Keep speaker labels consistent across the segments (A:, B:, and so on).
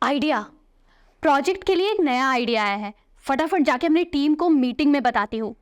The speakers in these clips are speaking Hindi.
A: आइडिया। प्रोजेक्ट के लिए एक नया आइडिया आया है, फटाफट जाके अपनी टीम को मीटिंग में बताती हूँ।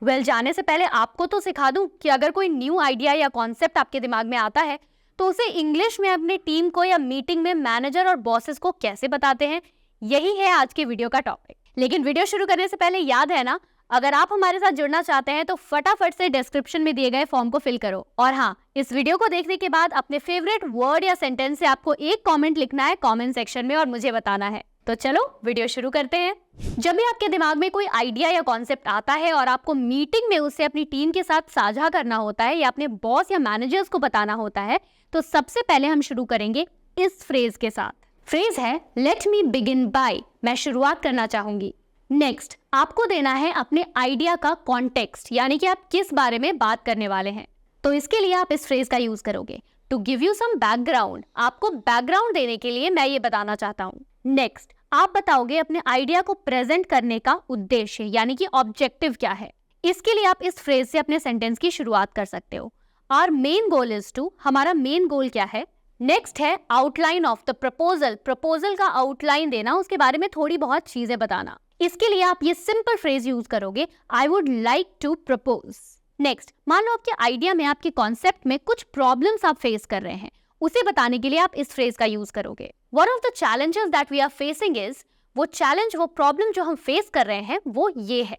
A: जाने से पहले आपको तो सिखा दूं कि अगर कोई न्यू आइडिया या कॉन्सेप्ट आपके दिमाग में आता है तो उसे इंग्लिश में अपनी टीम को या मीटिंग में मैनेजर और बॉसेस को कैसे बताते हैं। यही है आज के वीडियो का टॉपिक। लेकिन वीडियो शुरू करने से पहले याद है ना, अगर आप हमारे साथ जुड़ना चाहते हैं तो फटाफट से डिस्क्रिप्शन में दिए गए फॉर्म को फिल करो। और हाँ, इस वीडियो को देखने के बाद अपने फेवरेट वर्ड या सेंटेंस से आपको एक कमेंट लिखना है कमेंट सेक्शन में और मुझे बताना है। तो चलो वीडियो शुरू करते हैं। जब भी आपके दिमाग में कोई आइडिया या कॉन्सेप्ट आता है और आपको मीटिंग में उसे अपनी टीम के साथ साझा करना होता है या अपने बॉस या मैनेजर्स को बताना होता है, तो सबसे पहले हम शुरू करेंगे इस फ्रेज के साथ। फ्रेज है लेट मी बिगिन बाय, मैं शुरुआत करना चाहूंगी। नेक्स्ट, आपको देना है अपने आइडिया का कॉन्टेक्स्ट, यानी कि आप किस बारे में बात करने वाले हैं। तो इसके लिए आप इस फ्रेज का यूज करोगे to give you some background. आपको बैकग्राउंड देने के लिए मैं ये बताना चाहता हूँ। नेक्स्ट, आप बताओगे अपने आइडिया को प्रेजेंट करने का उद्देश्य, यानी कि ऑब्जेक्टिव क्या है। इसके लिए आप इस फ्रेज से अपने सेंटेंस की शुरुआत कर सकते हो। Our main goal is to, हमारा मेन गोल क्या है। नेक्स्ट है outline of the proposal. Proposal का आउटलाइन देना, उसके बारे में थोड़ी बहुत चीजें बताना। इसके लिए आप ये सिंपल फ्रेज यूज करोगे, I would like to propose. Next, मान लो आपके आइडिया में, आपके कॉन्सेप्ट में कुछ प्रॉब्लम्स आप फेस कर रहे हैं, उसे बताने के लिए आप इस फ्रेज का यूज करोगे। One of the challenges that we are facing is, वो चैलेंज, वो प्रॉब्लम जो हम फेस कर रहे हैं वो ये है।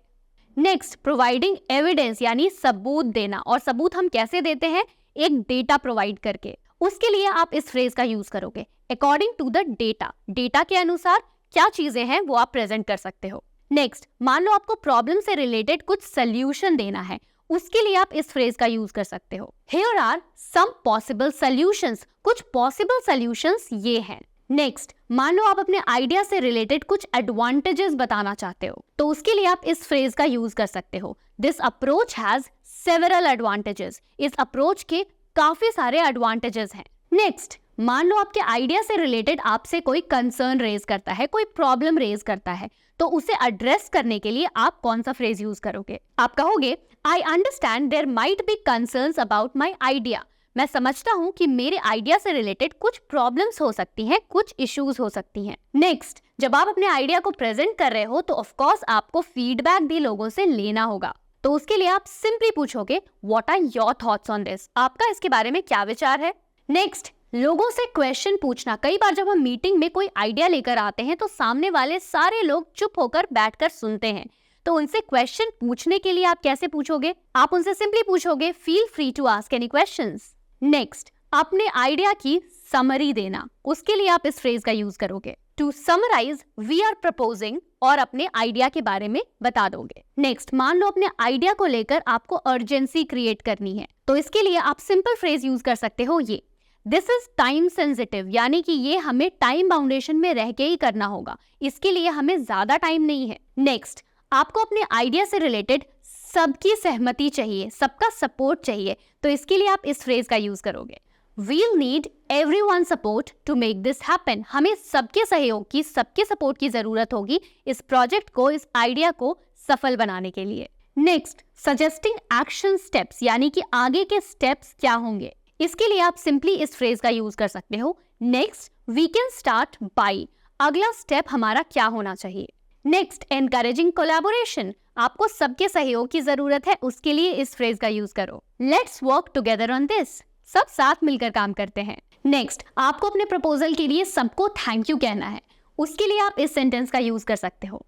A: नेक्स्ट, प्रोवाइडिंग एविडेंस, यानी सबूत देना। और सबूत हम कैसे देते हैं? एक डेटा प्रोवाइड करके। उसके लिए आप इस फ्रेज का यूज करोगे according to the data. Data के अनुसार क्या चीजें हैं वो आप प्रेजेंट कर सकते हो। नेक्स्ट, मान लो आपको प्रॉब्लम से रिलेटेड कुछ सोल्यूशन देना है, उसके लिए आप इस फ्रेज का यूज कर सकते हो। Here are some possible solutions। कुछ पॉसिबल सॉल्यूशंस ये हैं। नेक्स्ट, मान लो आप अपने आइडिया से रिलेटेड कुछ एडवांटेजेस बताना चाहते हो, तो उसके लिए आप इस फ्रेज का यूज कर सकते हो। This approach has several advantages. इस अप्रोच के काफी सारे एडवांटेजेस हैं। नेक्स्ट, मान लो आपके आइडिया से रिलेटेड आपसे कोई कंसर्न रेज करता है, कोई प्रॉब्लम रेज करता है, तो उसे एड्रेस करने के लिए आप कौन सा फ्रेज यूज करोगे? आप कहोगे I understand there might be concerns about my idea. मैं समझता हूं कि मेरे आइडिया से रिलेटेड कुछ प्रॉब्लम्स हो सकती हैं, कुछ इश्यूज हो सकती हैं। नेक्स्ट, जब आप अपने आइडिया को प्रेजेंट कर रहे हो तो ऑफ कोर्स आपको फीडबैक भी लोगों से लेना होगा। तो उसके लिए आप सिंपली पूछोगे what are your thoughts on this. आपका इसके बारे में क्या विचार है? नेक्स्ट, लोगों से क्वेश्चन पूछना। कई बार जब हम मीटिंग में कोई आइडिया लेकर आते हैं तो सामने वाले सारे लोग चुप होकर बैठकर सुनते हैं, तो उनसे क्वेश्चन पूछने के लिए आप कैसे पूछोगे? आप उनसे सिंपली पूछोगे feel free to ask any questions. Next, अपने आइडिया की समरी देना। उसके लिए आप इस फ्रेज का यूज करोगे to summarize we are proposing, और अपने आइडिया के बारे में बता दोगे। नेक्स्ट, मान लो अपने आइडिया को लेकर आपको अर्जेंसी क्रिएट करनी है, तो इसके लिए आप सिंपल फ्रेज यूज कर सकते हो ये दिस इज टाइम सेंसिटिव, यानी कि ये हमें टाइम बाउंडेशन में रह के ही करना होगा, इसके लिए हमें ज्यादा टाइम नहीं है। नेक्स्ट, आपको अपने आइडिया से रिलेटेड सबकी सहमति चाहिए, सबका सपोर्ट चाहिए, तो इसके लिए आप इस फ्रेज का यूज करोगे we'll need everyone support to make this happen. हमें सबके सहयोग की, सबके सपोर्ट की जरूरत होगी इस प्रोजेक्ट को, इस आइडिया को सफल बनाने के लिए। नेक्स्ट, सजेस्टिंग एक्शन स्टेप्स, यानी कि आगे के स्टेप्स क्या होंगे। इसके लिए आप सिंपली इस फ्रेज का यूज कर सकते हो next, we can start by. अगला स्टेप हमारा क्या होना चाहिए? Next, encouraging collaboration. आपको सबके सहयोग की जरूरत है, उसके लिए इस फ्रेज का यूज करो let's work together on this. सब साथ मिलकर काम करते हैं। नेक्स्ट, आपको अपने प्रपोजल के लिए सबको थैंक यू कहना है, उसके लिए आप इस सेंटेंस का यूज कर सकते हो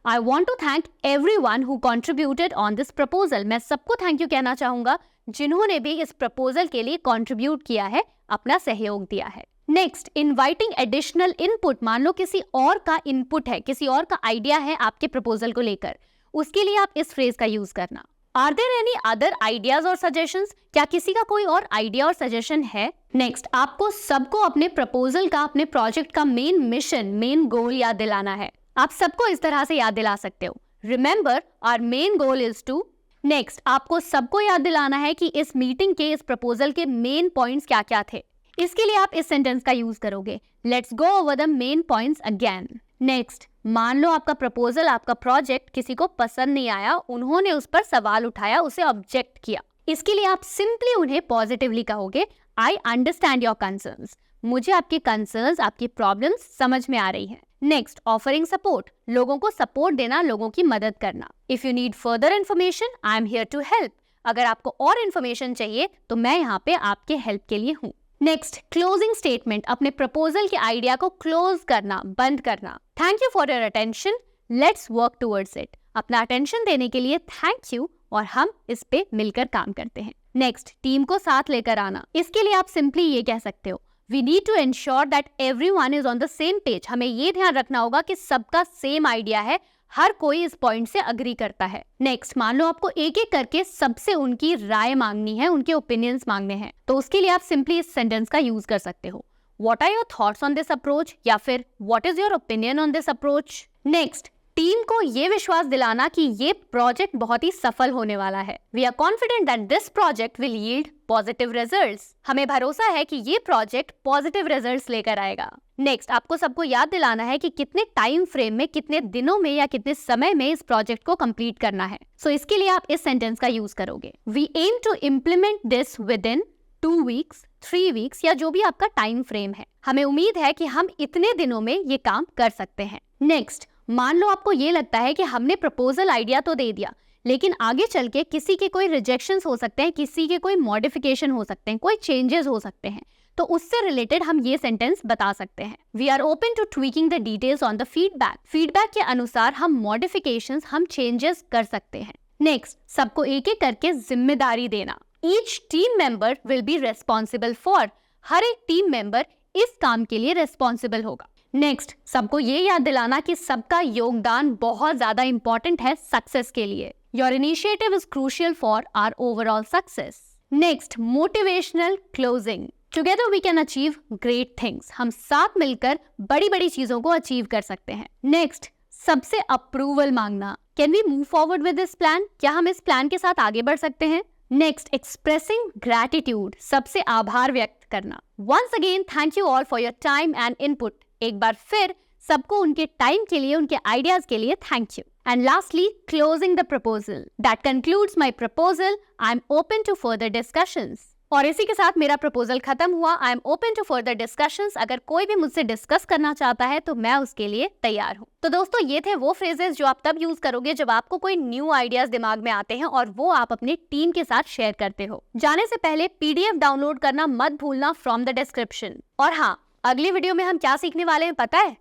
A: I want to thank everyone who contributed on this proposal. मैं सबको थैंक यू कहना चाहूंगा जिन्होंने भी इस प्रपोजल के लिए कंट्रीब्यूट किया है, अपना सहयोग दिया है। Next, inviting additional input. मान लो किसी और का इनपुट है, किसी और का आइडिया है आपके प्रपोजल को लेकर, उसके लिए आप इस फ्रेज का यूज करना are there any other ideas और सजेशंस। क्या किसी का कोई और आइडिया और सजेशन है? नेक्स्ट, आपको सबको अपने प्रपोजल का, अपने प्रोजेक्ट का मेन मिशन, मेन गोल याद दिलाना है। आप सबको इस तरह से याद दिला सकते हो remember our main goal is to. Next, आपको सबको याद दिलाना है कि इस मीटिंग के, इस प्रपोजल के मेन पॉइंट्स क्या क्या थे। इसके लिए आप इस सेंटेंस का यूज करोगे let's go over the main points again. Next, मान लो आपका प्रपोजल, आपका प्रोजेक्ट किसी को पसंद नहीं आया, उन्होंने उस पर सवाल उठाया, उसे ऑब्जेक्ट किया। इसके लिए आप सिंपली उन्हें पॉजिटिवली कहोगे आई अंडरस्टैंड योर कंसर्न्स। मुझे आपके कंसर्न्स, आपकी प्रॉब्लम्स समझ में आ रही हैं। नेक्स्ट, ऑफरिंग सपोर्ट, लोगों को सपोर्ट देना, लोगों की मदद करना। If you need further information, I am here to help. अगर आपको और इन्फॉर्मेशन चाहिए तो मैं यहाँ पे आपके हेल्प के लिए हूँ। नेक्स्ट, क्लोजिंग स्टेटमेंट, अपने प्रपोजल के आइडिया को क्लोज करना, बंद करना। Thank you for your attention, let's work towards it. अपना अटेंशन देने के लिए थैंक यू, और हम इस पे मिलकर काम करते हैं। नेक्स्ट, टीम को साथ लेकर आना। इसके लिए आप सिंपली ये कह सकते हो, we need to ensure that everyone is on the same page. हमें ये ध्यान रखना होगा कि सबका सेम आइडिया है, हर कोई इस पॉइंट से अग्री करता है। नेक्स्ट, मान लो आपको एक एक करके सबसे उनकी राय मांगनी है, उनके ओपिनियंस मांगने हैं, तो उसके लिए आप सिंपली इस सेंटेंस का यूज कर सकते हो, what are your thoughts on this approach, या फिर what is your opinion on this approach. Next, team को ये विश्वास दिलाना कि ये प्रोजेक्ट बहुत ही सफल होने वाला है। We are confident that this project will yield positive results. हमें भरोसा है कि ये प्रोजेक्ट पॉजिटिव रिजल्ट्स लेकर आएगा। नेक्स्ट, आपको सबको याद दिलाना है कि कितने टाइम फ्रेम में, कितने दिनों में या कितने समय में इस प्रोजेक्ट को कंप्लीट करना है। सो इसके लिए आप इस सेंटेंस का यूज करोगे, we aim to implement this within 2 weeks, 3 weeks, या जो भी आपका टाइम फ्रेम है। हमें उम्मीद है कि हम इतने दिनों में ये काम कर सकते हैं। नेक्स्ट, मान लो आपको ये लगता है कि हमने प्रपोजल आइडिया तो दे दिया, लेकिन आगे चल के किसी के कोई रिजेक्शंस हो सकते हैं, किसी के कोई मॉडिफिकेशन हो सकते हैं, कोई चेंजेस हो सकते हैं, तो उससे रिलेटेड हम ये सेंटेंस बता सकते हैं, we are open to tweaking the details on the feedback. Feedback के अनुसार हम मॉडिफिकेशंस, हम चेंजेस कर सकते हैं। नेक्स्ट, सबको एक एक करके जिम्मेदारी देना। Each team member will be responsible for, हर एक टीम मेंबर इस काम के लिए रेस्पॉन्सिबल होगा। नेक्स्ट, सबको ये याद दिलाना कि सबका योगदान बहुत ज्यादा इंपॉर्टेंट है सक्सेस के लिए। Your initiative is crucial for our overall success. Next, motivational closing, together we can achieve great things. हम साथ मिलकर बड़ी बड़ी चीजों को अचीव कर सकते हैं। नेक्स्ट, सबसे अप्रूवल मांगना, can we move forward with this plan, क्या हम इस प्लान के साथ आगे बढ़ सकते हैं। नेक्स्ट, एक्सप्रेसिंग ग्रैटिट्यूड, सबसे आभार व्यक्त करना। Once again thank you all for your time and input. एक बार फिर सबको उनके टाइम के लिए, उनके आइडियाज के लिए thank you. And lastly, closing the proposal, that concludes my proposal, I am open to further discussions. और इसी के साथ मेरा प्रपोजल खत्म हुआ। I am open to further discussions. अगर कोई भी मुझसे डिस्कस करना चाहता है तो मैं उसके लिए तैयार हूँ। तो दोस्तों, ये थे वो फ्रेजेस जो आप तब यूज करोगे जब आपको कोई न्यू आइडियाज दिमाग में आते हैं और वो आप अपने टीम के साथ शेयर करते हो। जाने से पहले PDF डाउनलोड करना मत भूलना फ्रॉम द डिस्क्रिप्शन। और हाँ, अगली वीडियो में हम क्या सीखने वाले हैं पता है?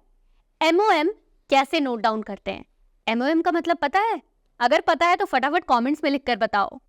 A: MOM कैसे नोट डाउन करते हैं। MOM का मतलब पता है? अगर पता है तो फटाफट कमेंट्स में लिखकर बताओ।